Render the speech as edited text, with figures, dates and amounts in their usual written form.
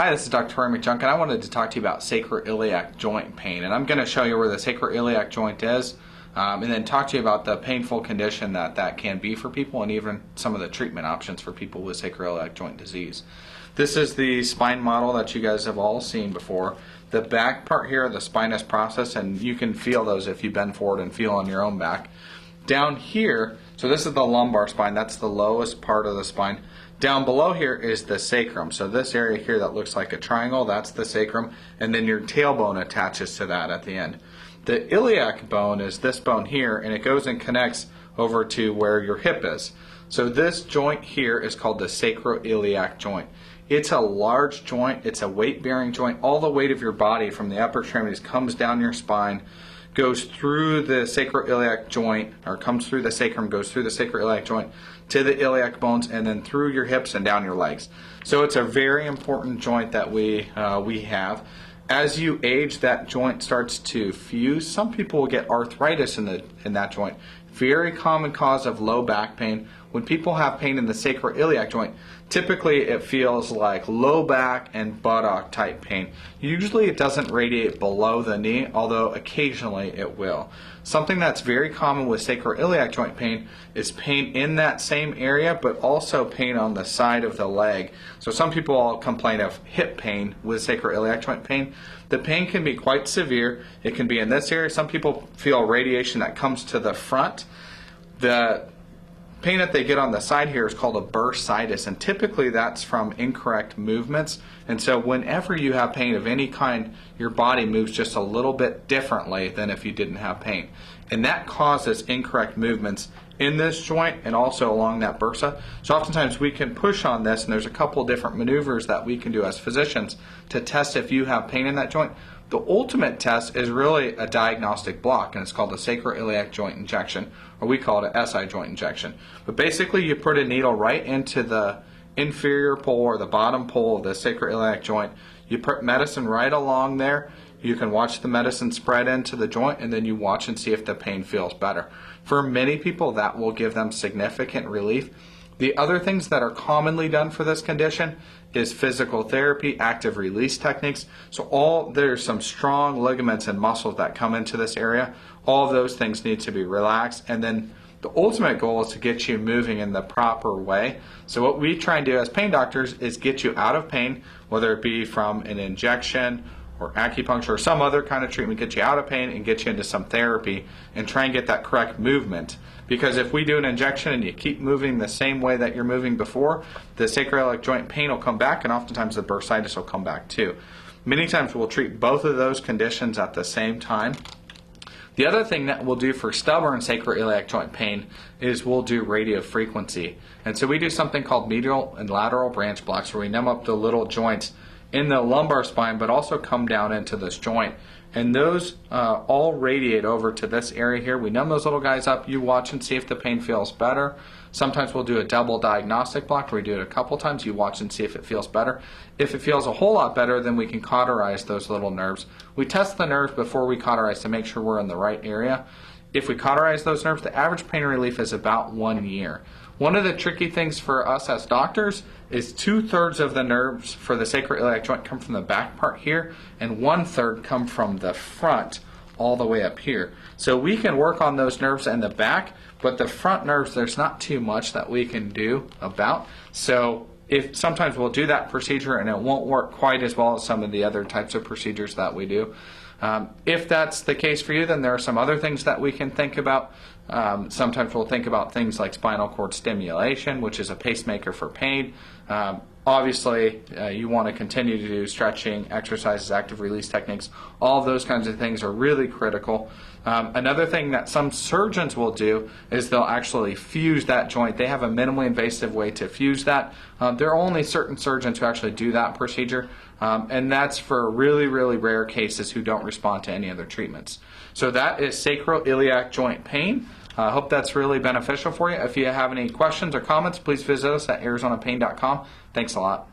Hi, this is Dr. Tory McJunkin. I wanted to talk to you about sacroiliac joint pain, and I'm going to show you where the sacroiliac joint is, and then talk to you about the painful condition that can be for people, and even some of the treatment options for people with sacroiliac joint disease. This is the spine model that you guys have all seen before. The back part here, the spinous process, and you can feel those if you bend forward and feel on your own back. Down here, so this is the lumbar spine, that's the lowest part of the spine. Down below here is the sacrum. So this area here that looks like a triangle, that's the sacrum, and then your tailbone attaches to that at the end. The iliac bone is this bone here, and it goes and connects over to where your hip is. So this joint here is called the sacroiliac joint. It's a large joint, it's a weight-bearing joint. All the weight of your body from the upper extremities comes down your spine, goes through the sacroiliac joint, or comes through the sacrum, goes through the sacroiliac joint to the iliac bones, and then through your hips and down your legs. So it's a very important joint that we have. As you age, that joint starts to fuse. Some people will get arthritis in that joint. Very common cause of low back pain. When people have pain in the sacroiliac joint, typically it feels like low back and buttock type pain. Usually it doesn't radiate below the knee, although occasionally it will. Something that's very common with sacroiliac joint pain is pain in that same area, but also pain on the side of the leg. So some people all complain of hip pain with sacroiliac joint pain. The pain can be quite severe. It can be in this area. Some people feel radiation that comes to the front. The pain that they get on the side here is called a bursitis, and typically that's from incorrect movements. And so whenever you have pain of any kind, your body moves just a little bit differently than if you didn't have pain. And that causes incorrect movements in this joint and also along that bursa. So oftentimes we can push on this, and there's a couple different maneuvers that we can do as physicians to test if you have pain in that joint. The ultimate test is really a diagnostic block, and it's called a sacroiliac joint injection, or we call it an SI joint injection. But basically you put a needle right into the inferior pole or the bottom pole of the sacroiliac joint. You put medicine right along there. You can watch the medicine spread into the joint, and then you watch and see if the pain feels better. For many people, that will give them significant relief. The other things that are commonly done for this condition is physical therapy, active release techniques. So there's some strong ligaments and muscles that come into this area. All of those things need to be relaxed, and then the ultimate goal is to get you moving in the proper way. So what we try and do as pain doctors is get you out of pain, whether it be from an injection or acupuncture or some other kind of treatment, get you out of pain and get you into some therapy and try and get that correct movement. Because if we do an injection and you keep moving the same way that you're moving before, the sacroiliac joint pain will come back, and oftentimes the bursitis will come back too. Many times we'll treat both of those conditions at the same time. The other thing that we'll do for stubborn sacroiliac joint pain is we'll do radiofrequency. And so we do something called medial and lateral branch blocks, where we numb up the little joints in the lumbar spine, but also come down into this joint. And those all radiate over to this area here. We numb those little guys up. You watch and see if the pain feels better. Sometimes we'll do a double diagnostic block where we do it a couple times. You watch and see if it feels better. If it feels a whole lot better, then we can cauterize those little nerves. We test the nerves before we cauterize to make sure we're in the right area. If we cauterize those nerves, the average pain relief is about 1 year. One of the tricky things for us as doctors is 2/3 of the nerves for the sacroiliac joint come from the back part here, and 1/3 come from the front all the way up here. So we can work on those nerves in the back, but the front nerves, there's not too much that we can do about. So sometimes we'll do that procedure and it won't work quite as well as some of the other types of procedures that we do. If that's the case for you, then there are some other things that we can think about. Sometimes we'll think about things like spinal cord stimulation, which is a pacemaker for pain. Obviously, you want to continue to do stretching, exercises, active release techniques. All of those kinds of things are really critical. Another thing that some surgeons will do is they'll actually fuse that joint. They have a minimally invasive way to fuse that. There are only certain surgeons who actually do that procedure, and that's for really, really rare cases who don't respond to any other treatments. So that is sacroiliac joint pain. I hope that's really beneficial for you. If you have any questions or comments, please visit us at ArizonaPain.com. Thanks a lot.